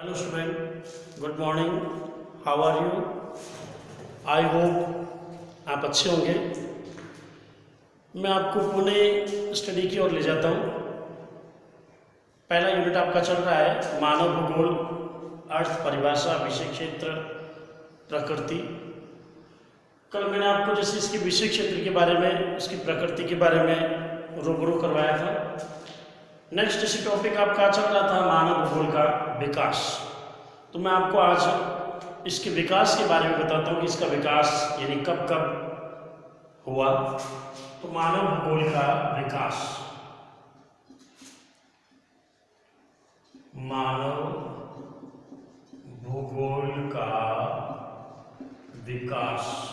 Hello student, good morning. How are you? I hope आप अच्छे होंगे। मैं आपको पुणे स्टडी की ओर ले जाता हूँ। पहला यूनिट आपका चल रहा है मानव भूगोल, अर्थ, परिभाषा, विषय क्षेत्र, प्रकृति। कल मैंने आपको जैसे इसके विषय क्षेत्र के बारे में, इसकी प्रकृति के बारे में रूबरू करवाया था। नेक्स्ट इसी टॉपिक आपका चल रहा था मानव भूगोल का विकास। तो मैं आपको आज इसके विकास के बारे में बताता हूँ कि इसका विकास यानी कब कब हुआ। तो मानव भूगोल का विकास, मानव भूगोल का विकास,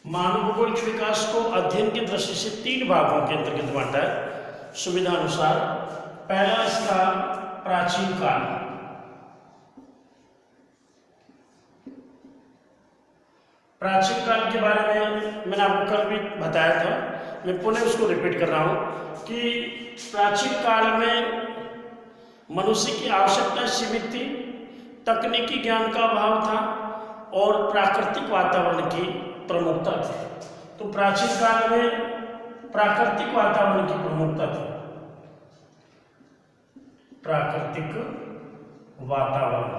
मानव भूगोल के विकास को अध्ययन की दृष्टि से 3 भागों के अंतर्गत बांटा है सुविधा अनुसार। पहला इसका प्राचीन काल, प्राचीन काल के बारे में मैंने आपको कल भी बताया था, मैं पुनः उसको रिपीट कर रहा हूं कि प्राचीन काल में मनुष्य की आवश्यकता सीमित थी, तकनीकी ज्ञान का अभाव था और प्राकृतिक वातावरण की प्रमुखता थी। तो प्राचीन काल में प्राकृतिक वातावरण की प्रमुखता थी, प्राकृतिक वातावरण,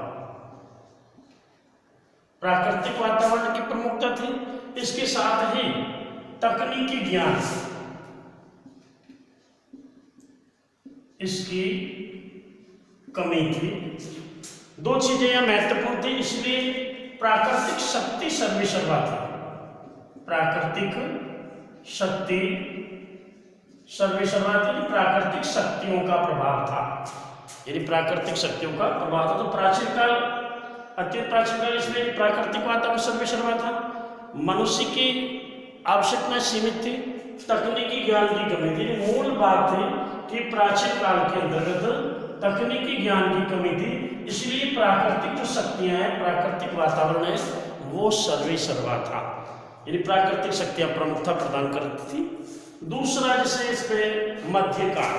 प्राकृतिक वातावरण की प्रमुखता थी। इसके साथ ही तकनीकी ज्ञान, इसकी कमी थी। 2 चीजें यह महत्वपूर्ण थी, इसलिए प्राकृतिक शक्ति सर्वेसर्वा थी। प्राकृतिक शक्ति सर्वेसर्वा थी, प्राकृतिक शक्तियों का प्रभाव था, यानी प्राकृतिक शक्तियों का प्रभाव था। तो प्राचीन काल, अत्यंत प्राचीन काल, इसमें प्राकृतिक वातावरण सर्वेसर्वा था, मनुष्य की आवश्यकता सीमित थी, तकनीकी ज्ञान की कमी थी। मूल बात थी कि प्राचीन काल के अंतर्गत तकनीकी ज्ञान की कमी थी, इसलिए प्राकृतिक जो शक्तियां हैं, प्राकृतिक वातावरण है, वो सर्वेसर्वा था, यानी प्राकृतिक शक्तियां प्रमुखता प्रदान करती थी। दूसरा जैसे इस पे मध्यकाल,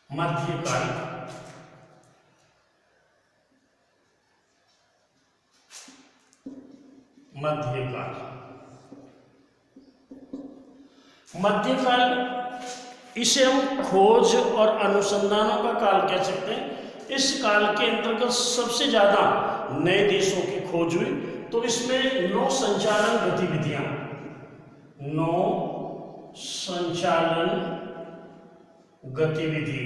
मध्यकाल, मध्यकाल, मध्यकाल इसे हम खोज और अनुसंधानों का काल कह सकते हैं। इस काल के अंतर्गत सबसे ज्यादा नए देशों की खोज हुई। तो इसमें नौ संचालन गतिविधियां, नौ संचालन गतिविधि,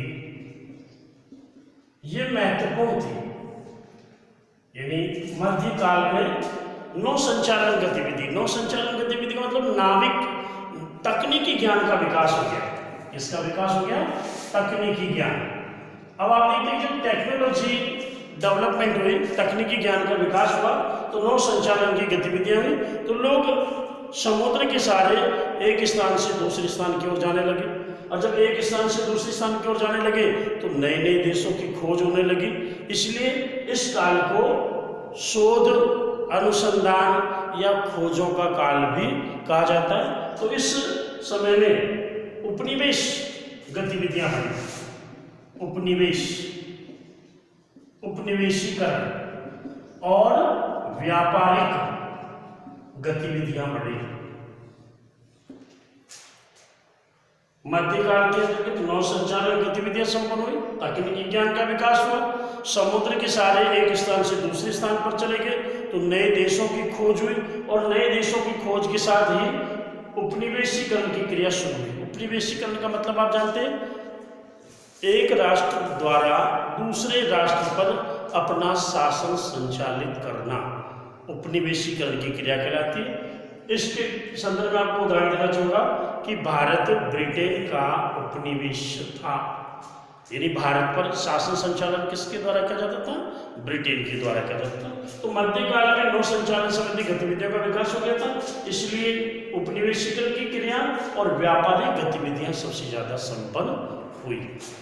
ये महत्वपूर्ण थी। यानी मध्यकाल में नौ संचालन गतिविधि, नौ संचालन गतिविधि का मतलब नाविक तकनीकी ज्ञान का विकास हो गया। इसका विकास हो गया तकनीकी ज्ञान। अब आप देखते हैं जब टेक्नोलॉजी डेवलपमेंट हुई, तकनीकी ज्ञान का विकास हुआ, तो नौ संचालन की गतिविधियां हुई। तो लोग समुद्र के सहारे एक स्थान से दूसरे स्थान की ओर जाने लगे, और जब एक स्थान से दूसरे स्थान की ओर जाने लगे तो नए नए देशों की खोज होने लगी। इसलिए इस काल को शोध, अनुसंधान या खोजों का काल भी कहा जाता है। तो इस समय में उपनिवेश गतिविधियां बढ़ी, उपनिवेश, उपनिवेशीकरण और व्यापारिक गतिविधियां बढ़ी। मध्यकाल के अंतर्गत नौ संचालन गतिविधियां संपन्न हुई, तकनीकी ज्ञान का विकास हुआ, समुद्र के सहारे एक स्थान से दूसरे स्थान पर चले गए, तो नए देशों की खोज हुई, और नए देशों की खोज के साथ ही उपनिवेशीकरण की क्रिया शुरू हुई। उपनिवेशीकरण का मतलब आप जानते हैं, एक राष्ट्र द्वारा दूसरे राष्ट्र पर अपना शासन संचालित करना उपनिवेशीकरण की क्रिया कहलाती है। इसके संदर्भ में आपको उदाहरण देना चाहूंगा कि भारत ब्रिटेन का उपनिवेश था, यानी भारत पर शासन संचालन किसके द्वारा किया जाता था? ब्रिटेन के द्वारा किया जाता था। तो मध्यकाल में नौ संचालन संबंधी गतिविधियों का विकास हो गया था, इसलिए उपनिवेशीकरण की क्रिया और व्यापारिक गतिविधियां सबसे ज्यादा संपन्न हुई।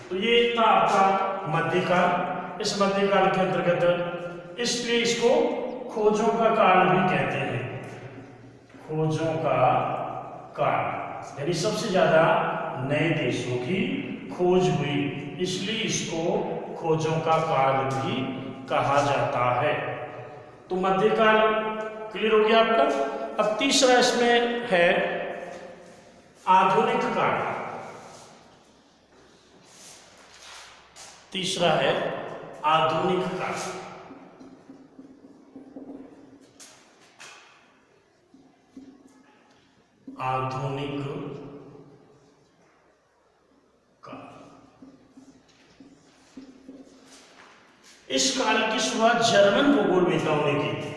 तो ये था आपका मध्यकाल। इस मध्यकाल के अंतर्गत इसलिए इसको खोजों का काल भी कहते हैं, खोजों का काल। यानी सबसे ज्यादा नए देशों की खोज हुई, इसलिए इसको खोजों का काल भी कहा जाता है। तो मध्यकाल क्लियर हो गया आपका। अब तीसरा इसमें है आधुनिक काल। तीसरा है आधुनिक काल। आधुनिक काल, इस काल की शुरुआत जर्मन भूगोलवेत्ताओं ने की थी।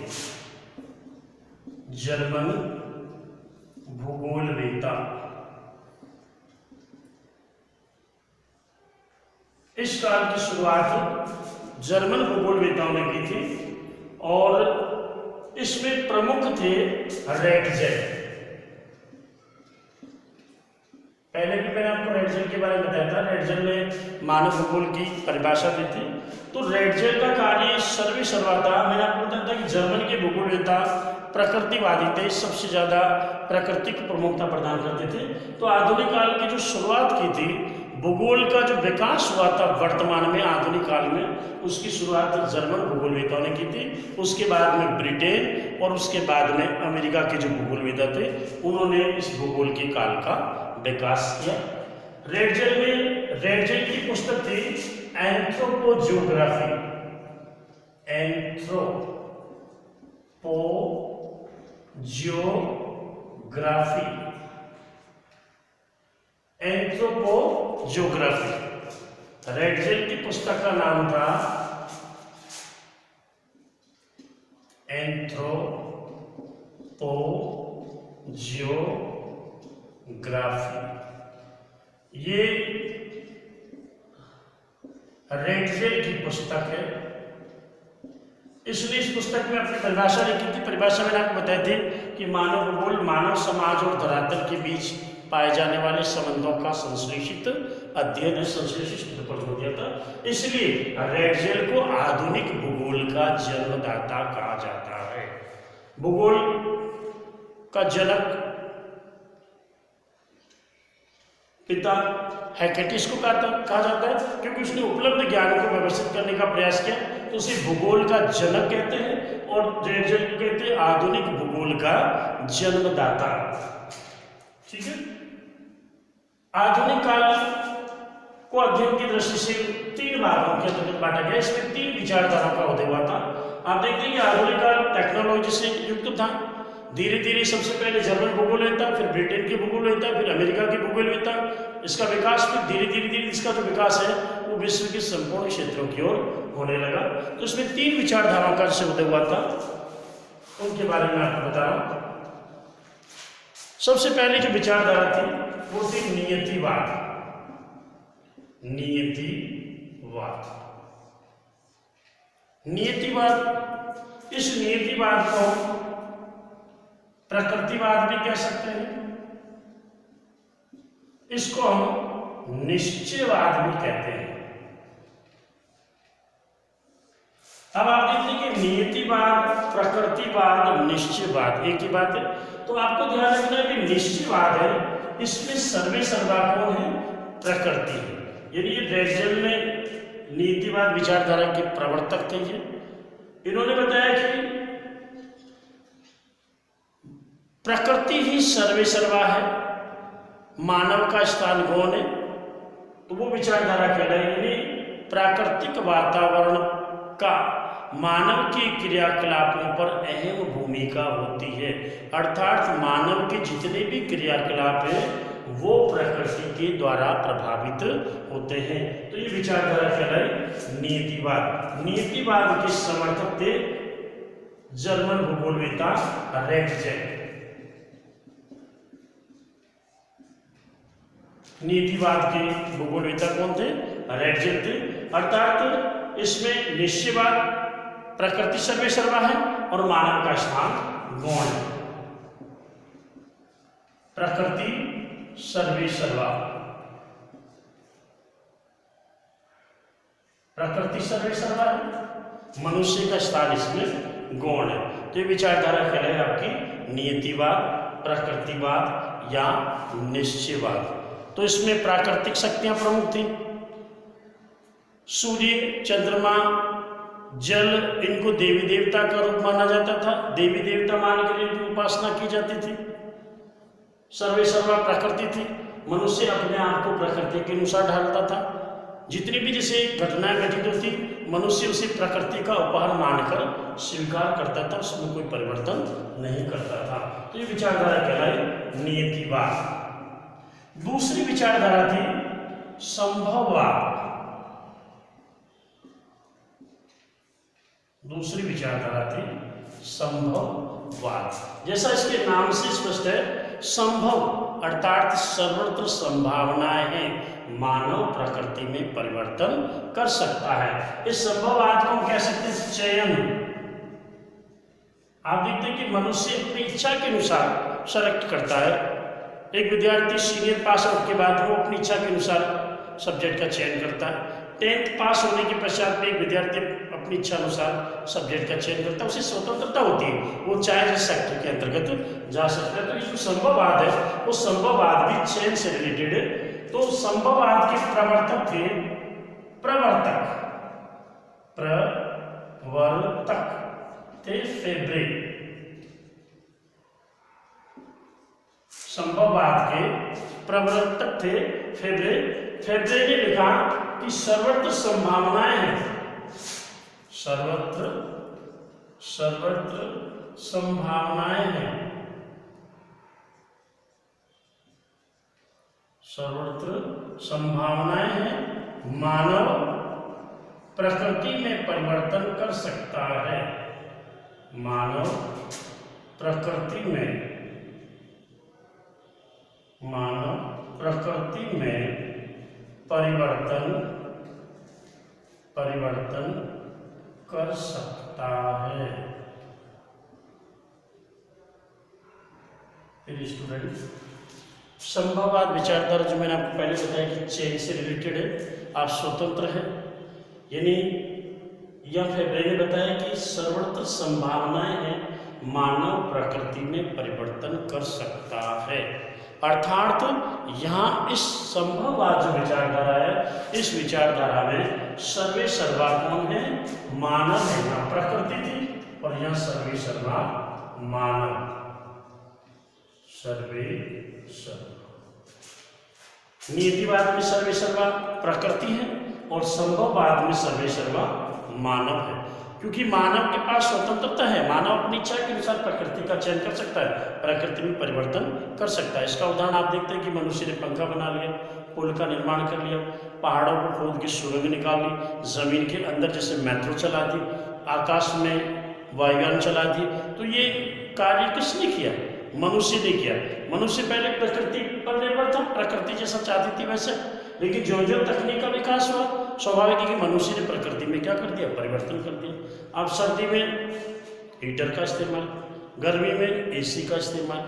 जर्मन भूगोलवेत्ता इस काल की शुरुआत जर्मन भूगोलवेत्ताओं ने की थी और इसमें प्रमुख थे रेटजेल। पहले भी मैंने आपको रेटजेल के बारे में बताया था। रेटजेल ने मानव भूगोल की परिभाषा दी थी। तो रेटजेल का कार्य सर्वे सर्वथा, मैंने आपको बताया था कि जर्मन के भूगोलवेत्ता प्रकृतिवादी थे, सबसे ज्यादा प्रकृति को प्रमुखता प्रदान करते थे। तो आधुनिक काल की जो शुरुआत की थी, भूगोल का जो विकास हुआ था वर्तमान में आधुनिक काल में, उसकी शुरुआत जर्मन भूगोलवेत्ताओं ने की थी। उसके बाद में ब्रिटेन और उसके बाद में अमेरिका के जो भूगोलवेत्ता थे, उन्होंने इस भूगोल के काल का विकास किया। रेटजेल की पुस्तक थी एंथ्रोपोजियोग्राफी। एंथ्रोपोजियोग्राफी रेटजेल की पुस्तक का नाम था एंथ्रोपोजियोग्राफी। ये रेटजेल की पुस्तक है। इसलिए इस पुस्तक में अपनी परिभाषा लिखी थी। परिभाषा मैंने आपको बताई थी कि मानव भूगोल मानव समाज और धरातल के बीच पाए जाने वाले संबंधों का संश्लेषित अध्ययन है। संश्लेषित शब्द पर जोर दिया था, इसलिए रेटजेल को आधुनिक भूगोल का जन्मदाता कहा जाता है। भूगोल का जनक पिता हेकेटिस को कहा जाता है, क्योंकि उसने उपलब्ध ज्ञान को व्यवस्थित करने का प्रयास किया, तो उसे भूगोल का जनक कहते हैं। और रेटजेल को कहते हैं आधुनिक भूगोल का जन्मदाता। ठीक है। आधुनिक काल को अध्ययन की दृष्टि से तीन भागों के अंतर्गत बांटा गया। इसमें तीन विचारधाराओं का उदय हुआ था। आप देखते हैं कि आधुनिक काल टेक्नोलॉजी से युक्त था। धीरे धीरे सबसे पहले जर्मन भूगोलवेत्ता, फिर ब्रिटेन के भूगोलवेत्ता, फिर अमेरिका के भूगोलवेत्ता, इसका विकास फिर धीरे धीरे इसका जो विकास है वो विश्व के संपूर्ण क्षेत्रों की ओर होने लगा। तो इसमें तीन विचारधाराओं का जिसे उदय हुआ था, उनके बारे में आपको बता रहा हूं। सबसे पहले जो विचारधारा थी वो थी नियतिवाद। इस नियतिवाद को प्रकृतिवाद भी कह सकते हैं, इसको हम निश्चयवाद भी कहते हैं। अब आप देखते हैं कि नियतिवाद, प्रकृतिवाद, निश्चयवाद एक ही बात है। तो आपको ध्यान रखना है कि निश्चयवाद है, इसमें सर्वे सर्वा कौन है? प्रकृति है। यानी ये रेटजेल में नीतिवाद विचारधारा के प्रवर्तक थे। इन्होंने बताया कि प्रकृति ही सर्वे सर्वा है, मानव का स्थान गौण है। तो वो विचारधारा कहलाए, यानी प्राकृतिक वातावरण का मानव के क्रियाकलापों पर अहम भूमिका होती है। अर्थात मानव के जितने भी क्रियाकलाप हैं वो प्रकृति के द्वारा प्रभावित होते हैं। तो ये विचारधारा कहलाई नियतिवाद। नियतिवाद के समर्थक थे जर्मन भूगोलवेत्ता रेटजेल। नीतिवाद के भूगोलवेत्ता कौन थे? रेटजेल थे। अर्थात इसमें निश्चयवाद, प्रकृति सर्वे सर्वा है और मानव का स्थान गौण है। प्रकृति सर्वे सर्वा, प्रकृति सर्वे सर्वा है, मनुष्य का स्थान इसमें गौण है। तो ये विचारधारा कहलाए आपकी नियतिवाद, प्रकृतिवाद या निश्चयवाद। तो इसमें प्राकृतिक शक्तियां प्रमुख थी, सूर्य, चंद्रमा, जल, इनको देवी देवता का रूप माना जाता था, देवी देवता मानकर इनकी उपासना की जाती थी। सर्वे सर्वा प्रकृति थी, मनुष्य अपने आप को प्रकृति के अनुसार ढालता था। जितनी भी जैसे घटनाएं घटित होती, मनुष्य उसे प्रकृति का उपहार मानकर स्वीकार करता था, उसमें कोई परिवर्तन नहीं करता था। तो ये विचारधारा कहलाई नियतिवाद। दूसरी विचारधारा थी संभववाद। दूसरी विचारधारा थी संभववाद। जैसा इसके नाम से स्पष्ट है, संभव अर्थात सर्वत्र संभावनाएं हैं, मानव प्रकृति में परिवर्तन कर सकता है। इस संभववाद को हम कह सकते हैं चयन। आप देखते हैं कि मनुष्य अपनी इच्छा के अनुसार सेलेक्ट करता है। एक विद्यार्थी सीनियर पास आउट के बाद वो अपनी इच्छा के अनुसार सब्जेक्ट का चयन करता है। 10th पास होने के पश्चात में एक विद्यार्थी अपनी इच्छा अनुसार सब्जेक्ट का चयन करता है, उसे स्वतंत्रता होती है, वो चाहे जिस सेक्टर के अंतर्गत जा सकता है। तो ये जो संभववाद है वो संभववाद भी चयन से रिलेटेड है। तो संभववाद के प्रवर्तक थे प्रवर्तक थे फेब्रे। संभववाद के प्रवर्तक थे फेब्रे। फेब्रे ने लिखा कि सर्वत्र संभावनाएं हैं, सर्वत्र संभावनाएं हैं, सर्वत्र संभावनाएं हैं, मानव प्रकृति में परिवर्तन कर सकता है, मानव प्रकृति में परिवर्तन कर सकता है। फिर स्टूडेंट, संभववाद विचारधारा जो मैंने आपको पहले बताया कि चयन से रिलेटेड है, आप स्वतंत्र हैं, यानी यह फेब्रे ने बताया कि सर्वत्र संभावनाएं हैं, मानव प्रकृति में परिवर्तन कर सकता है। अर्थात यहाँ इस संभववाद जो विचारधारा है, इस विचारधारा में सर्वे सर्वा कौन है? मानव है। यहाँ प्रकृति थी और यहाँ सर्वे सर्वा मानव, सर्वे सर्वा। नियतिवाद में सर्वे सर्वा प्रकृति है और संभववाद में सर्वे सर्वा मानव है। क्योंकि मानव के पास स्वतंत्रता है, मानव अपनी इच्छा के अनुसार प्रकृति का चयन कर सकता है, प्रकृति में परिवर्तन कर सकता है। इसका उदाहरण आप देखते हैं कि मनुष्य ने पंखा बना लिया, पुल का निर्माण कर लिया, पहाड़ों को खोद के सुरंग निकाल ली, जमीन के अंदर जैसे मेट्रो चला दी, आकाश में वायुयान चला दी। तो ये कार्य किसने किया? मनुष्य ने किया। मनुष्य पहले प्रकृति पर निर्भर था, प्रकृति जैसा चाहती थी वैसे, लेकिन जो जो तकनीक का विकास हुआ, स्वाभाविक है कि मनुष्य ने प्रकृति में क्या कर दिया? परिवर्तन कर दिया। अब सर्दी में हीटर का इस्तेमाल, गर्मी में एसी का इस्तेमाल,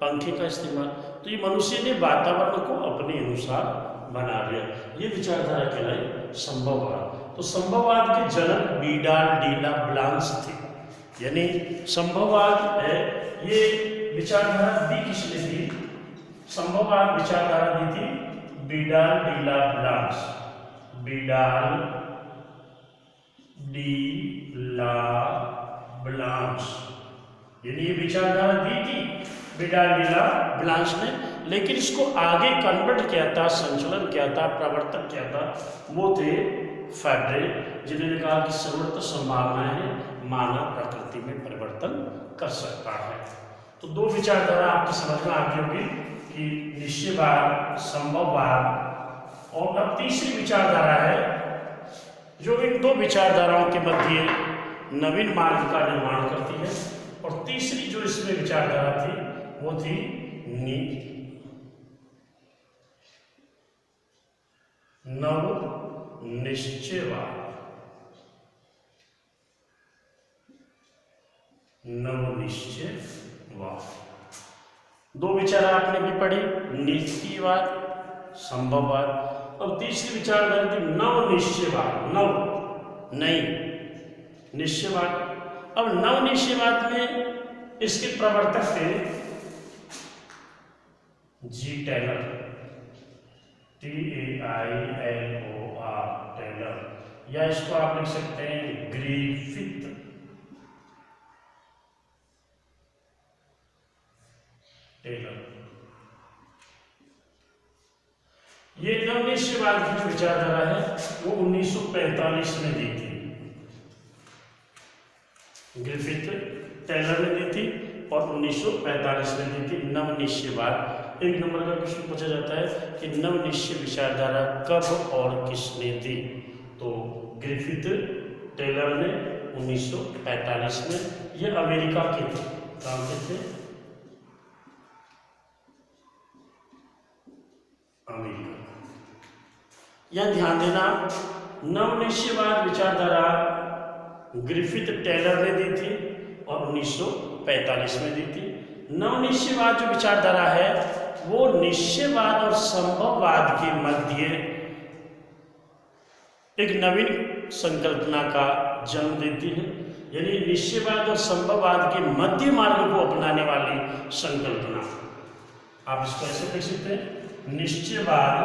पंखे का इस्तेमाल, तो ये मनुष्य ने वातावरण को अपने अनुसार बना लिया। ये विचारधारा कहलाई संभववाद। तो संभववाद के जनक बीडाल डीला ब्लांस थे, यानी संभववाद है ये विचारधारा दी किसने थी? संभववाद विचारधारा दी थी बीडाल डीला ब्लांस, बीडाल डी ला ब्लांस, यानी ये विचारधारा दी थी बीडाल डी ला ब्लांस ने, लेकिन इसको आगे कन्वर्ट किया था, संचलन किया था, प्रवर्तन किया था, वो थे फेब्रे, जिन्होंने कहा कि सर्वत्र संभावनाएं हैं, मानव प्रकृति में परिवर्तन कर सकता है। तो दो विचारधारा आपकी समझ में आ गई होगी कि निश्चयवाद, संभववाद, और अब तीसरी विचारधारा है जो इन दो विचारधाराओं के मध्य नवीन मार्ग का निर्माण करती है। और तीसरी जो इसमें विचारधारा थी वो थी नव निश्चयवाद। नवनिश्चयवाद, दो विचार आपने भी पढ़ी, निश्चयवाद, संभववाद। अब तीसरी विचारधारा थी नवनिश्चयवाद, नव नई निश्चयवाद। अब नवनिश्चयवाद में इसके प्रवर्तक थे जी टेलर, TAILOR, टेलर, या इसको आप लिख सकते हैं ग्रिफिथ टेलर। ये नवनिश्चयवाद की जो विचारधारा है वो 1945 में दी थी, ग्रिफिथ टेलर ने दी थी और 1945 में दी थी नवनिश्चयवाद। एक नंबर का क्वेश्चन पूछा जाता है कि नवनिश्चय विचारधारा कब और किसने दी, तो ग्रिफिथ टेलर ने 1945 में। ये अमेरिका के थे, कहाँ के थे, अमेरिका। यह ध्यान देना, नवनिश्चयवाद विचारधारा ग्रिफिथ टेलर ने दी थी और 1945 में दी थी। नवनिश्चयवाद जो विचारधारा है वो निश्चयवाद और संभववाद के मध्य एक नवीन संकल्पना का जन्म देती है, यानी निश्चयवाद और संभववाद के मध्य मार्ग को अपनाने वाली संकल्पना। आप इसको ऐसे देख सकते हैं, निश्चयवाद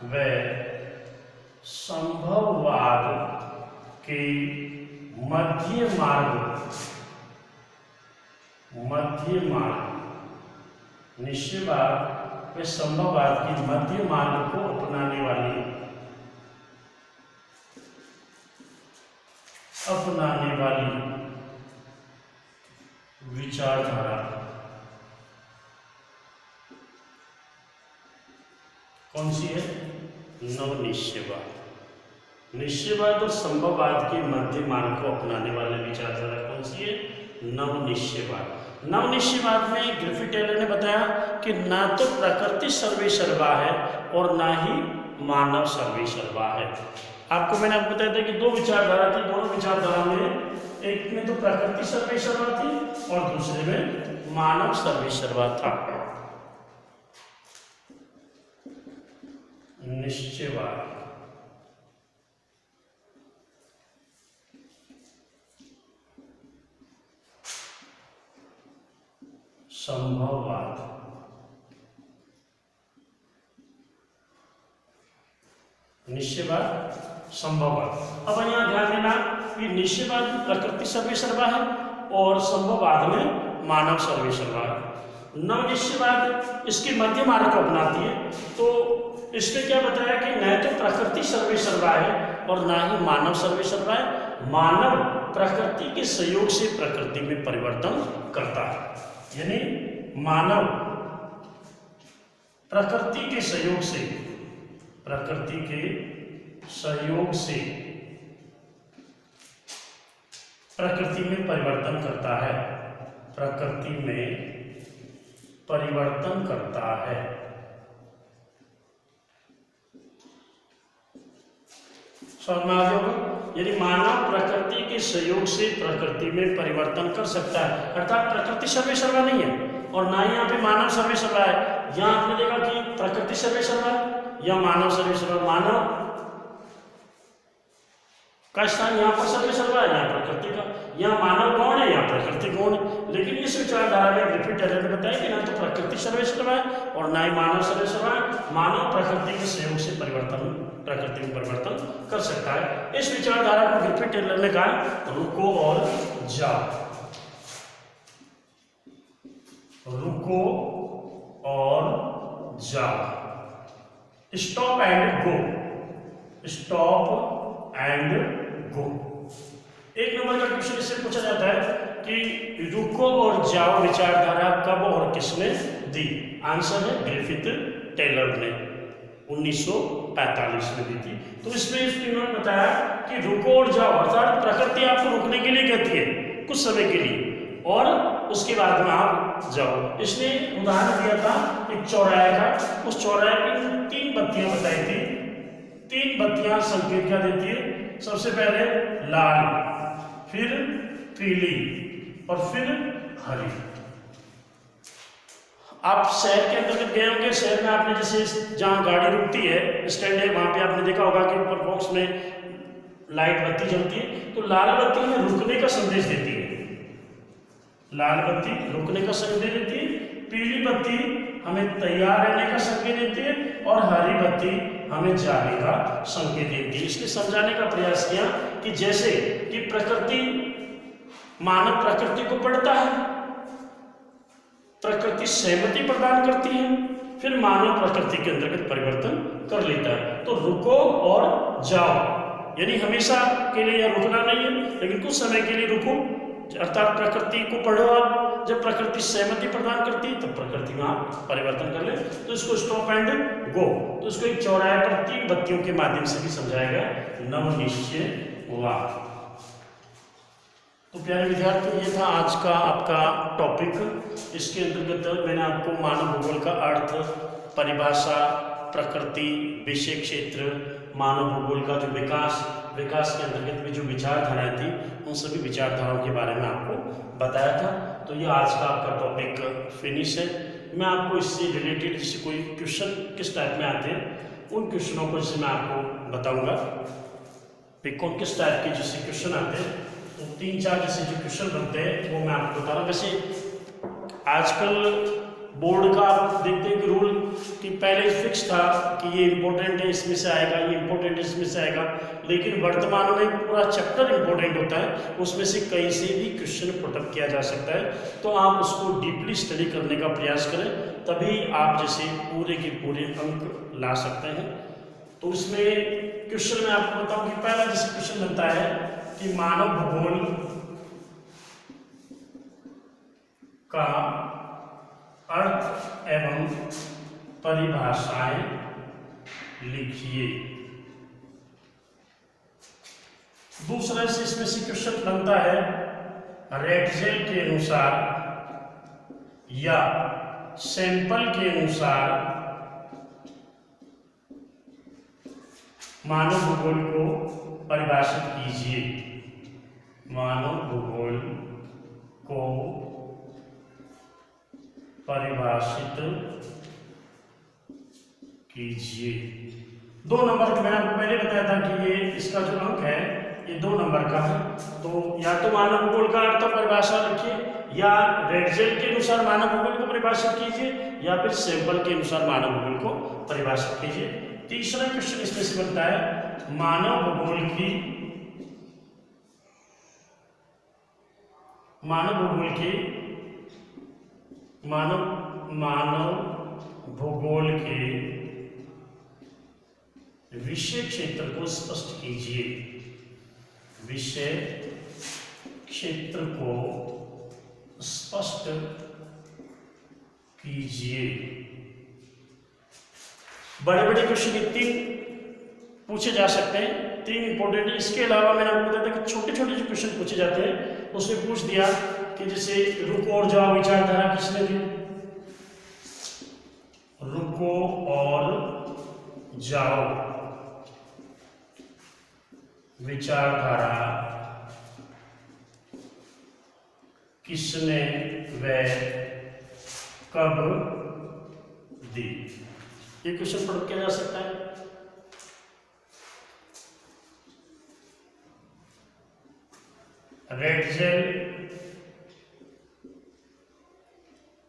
व संभववाद के मध्य मार्ग, निश्चयवाद व संभववाद के मध्य मार्ग को अपनाने वाली विचारधारा कौन सी है, नवनिश्चयवाद। निश्चयवाद और संभववाद के मध्य मार्ग को अपनाने वाले विचारधारा कौन सी है, नवनिश्चयवाद। नवनिश्चयवाद में ग्रिफिथ टेलर ने बताया कि ना तो प्रकृति सर्वेसर्वा है और ना ही मानव सर्वेसर्वा है। आपको मैंने आपको बताया था कि दो विचारधारा थी, दोनों विचारधारा में एक में तो प्रकृति सर्वेसर्वा थी और दूसरे में मानव सर्वेसर्वा था। निश्चयवाद, संभववाद, निश्चयवाद, संभववाद। अब यहाँ ध्यान देना कि निश्चयवाद में प्रकृति सर्वेसर्वा है और संभववाद में मानव सर्वेसर्वा है। नवनिश्चयवाद इसके मध्य मार्ग को अपनाती है, तो इसने क्या बताया कि न तो प्रकृति सर्वेसर्वा है और ना ही मानव सर्वेसर्वा है। मानव प्रकृति के सहयोग से प्रकृति में परिवर्तन करता है, यानी मानव प्रकृति के सहयोग से प्रकृति में परिवर्तन करता है, प्रकृति में परिवर्तन करता है। समझ में आ गया होगा, यानी मानव प्रकृति के सहयोग से प्रकृति में परिवर्तन कर सकता है, अर्थात प्रकृति सर्वेसर्वा नहीं है और ना ही यहाँ पे मानव सर्वेसर्वा है। यहाँ आपने देखा कि प्रकृति सर्वेसर्वा है या मानव सर्वेसर्वा, मानव का स्थान यहाँ पर सर्वेसर्वा है, यहाँ प्रकृति का, यहाँ मानव कौन है, यहाँ प्रकृति कौन है। लेकिन इस विचारधारा में ग्रिफिथ टेलर ने बताया कि ना तो प्रकृति सर्वेसर्वा है और ना ही मानव सर्वेसर्वा है। मानव प्रकृति के सहयोग से प्रकृति में परिवर्तन कर सकता है। इस विचारधारा को ग्रिफिथ टेलर ने कहा रुको और जाओ, रुको और जाओ, stop and go, stop and go. एक नंबर का क्वेश्चन इससे पूछा जाता है कि रुको और जाओ विचारधारा कब और किसने दी। आंसर है ग्रिफिथ टेलर ने 1945 में दी थी। तो इसमें इन्होंने बताया कि रुको और जाओ, अर्थात प्रकृति आपको रुकने के लिए कहती है कुछ समय के लिए और उसके बाद में आप जाओ। इसने उदाहरण दिया था एक चौराहे का, उस चौराहे पर 3 बत्तियां बताई थी। 3 बत्तियां संकेत क्या देती है, सबसे पहले लाल, फिर पीली और फिर हरी। आप शहर के अंतर्गत गए होंगे, शहर में आपने जैसे जहाँ गाड़ी रुकती है स्टैंड है, वहाँ पे आपने देखा होगा कि ऊपर बॉक्स में लाइट बत्ती जलती है, तो लाल बत्ती में रुकने का संदेश देती है। लाल बत्ती रुकने का संकेत देती है, पीली बत्ती हमें तैयार रहने का संकेत देती है और हरी बत्ती हमें जाने का संकेत देती है। इसलिए समझाने का प्रयास किया कि जैसे कि प्रकृति, मानव प्रकृति को पढ़ता है, प्रकृति सहमति प्रदान करती है, फिर मानव प्रकृति के अंतर्गत परिवर्तन कर लेता है। तो रुको और जाओ यानी हमेशा के लिए यह रुकना नहीं है, लेकिन कुछ समय के लिए रुको, अर्थात प्रकृति को पढ़ो आप। जब प्रकृति सहमति प्रदान करती है तो प्रकृति में आप परिवर्तन कर ले, तो इसको स्टॉप एंड गो, तो इसको एक चौराहे पर 3 बत्तियों के माध्यम से भी समझाया गया। नव निश्चय हुआ। तो प्यारे विद्यार्थियों, ये था आज का आपका टॉपिक। इसके अंतर्गत मैंने आपको मानव भूगोल का अर्थ, परिभाषा, प्रकृति, विषय क्षेत्र, मानव भूगोल का जो विकास के अंतर्गत में जो विचारधाराएं थी, उन सभी विचारधाराओं के बारे में आपको बताया था। तो ये आज का आपका टॉपिक फिनिश है। मैं आपको इससे रिलेटेड जैसे कोई क्वेश्चन किस टाइप में आते हैं, उन क्वेश्चनों को जैसे मैं आपको बताऊंगा कौन किस टाइप के जैसे क्वेश्चन आते हैं, तो 3-4 जैसे जो क्वेश्चन बनते हैं वो मैं आपको बता रहा हूँ। वैसे आजकल बोर्ड का आप देखते हैं कि रूल कि पहले फिक्स था कि ये इंपॉर्टेंट है इसमें से आएगा, ये इंपॉर्टेंट है इसमें से आएगा, लेकिन वर्तमान में पूरा चैप्टर इंपॉर्टेंट होता है, उसमें से कहीं से भी क्वेश्चन पुटअप किया जा सकता है। तो आप उसको डीपली स्टडी करने का प्रयास करें, तभी आप जैसे पूरे के पूरे अंक ला सकते हैं। तो उसमें क्वेश्चन मैं आपको बताऊँ कि पहला जैसे क्वेश्चन बनता है कि मानव भूगोल का अर्थ एवं परिभाषाएं लिखिए। दूसरा से इसमें से क्वेश्चन बनता है रेटजेल के अनुसार या सैंपल के अनुसार मानव भूगोल को परिभाषित कीजिए। मानव भूगोल को परिभाषित कीजिए। 2 नंबर का मैंने आपको पहले बताया था कि ये इसका जो अंक है ये 2 नंबर का है। तो या तो मानव भूगोल का अर्थ परिभाषा लिखिए, या रेटजेल के अनुसार मानव भूगोल को परिभाषित कीजिए, या फिर सैंपल के अनुसार मानव भूगोल को परिभाषित कीजिए। तीसरा क्वेश्चन इसमें से बनता है मानव भूगोल के विषय क्षेत्र को स्पष्ट कीजिए। विषय क्षेत्र को स्पष्ट कीजिए। बड़े बड़े क्वेश्चन 3 पूछे जा सकते हैं, 3 इंपॉर्टेंट। इसके अलावा मैंने आपको बताया था कि छोटे छोटे जो क्वेश्चन पूछे जाते हैं, उसमें पूछ दिया कि जैसे रुको और जाओ विचारधारा किसने दी, रुको और जाओ विचारधारा किसने व कब दी, ये क्वेश्चन पढ़ किया जा सकता है।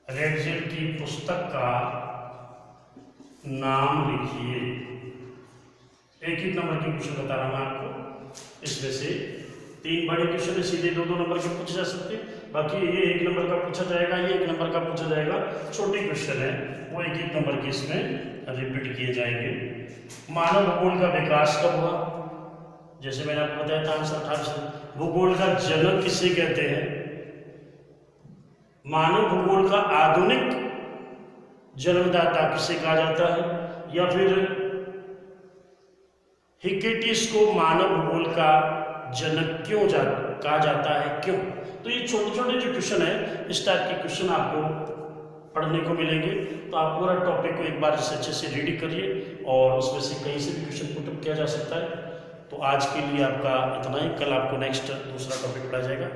रेटजेल की पुस्तक का नाम लिखिए। एक नंबर के क्वेश्चन बता रहा हूं मैं आपको। इसमें से 3 बड़े क्वेश्चन सीधे 2-2 नंबर के पूछे जा सकते हैं, बाकी ये 1 नंबर का पूछा जाएगा, ये 1 नंबर का पूछा जाएगा। छोटे क्वेश्चन है वो 1-1 नंबर के इसमें रिपीट किए जाएंगे। मानव भूगोल का विकास कब हुआ, जैसे मैंने आपको बताया था आंसर 18। भूगोल का जनक किसे कहते हैं, मानव भूगोल का आधुनिक जन्मदाता किसे कहा जाता है, या फिर हिकेटियस को मानव भूगोल का जनक क्यों कहा जाता है, क्यों। तो ये छोटे छोटे जो क्वेश्चन है, इस टाइप के क्वेश्चन आपको पढ़ने को मिलेंगे। तो आप पूरा टॉपिक को एक बार अच्छे से रीड करिए और उसमें से कहीं से भी क्वेश्चन पुटअप किया जा सकता है। तो आज के लिए आपका इतना ही, कल आपको नेक्स्ट दूसरा टॉपिक पढ़ा जाएगा।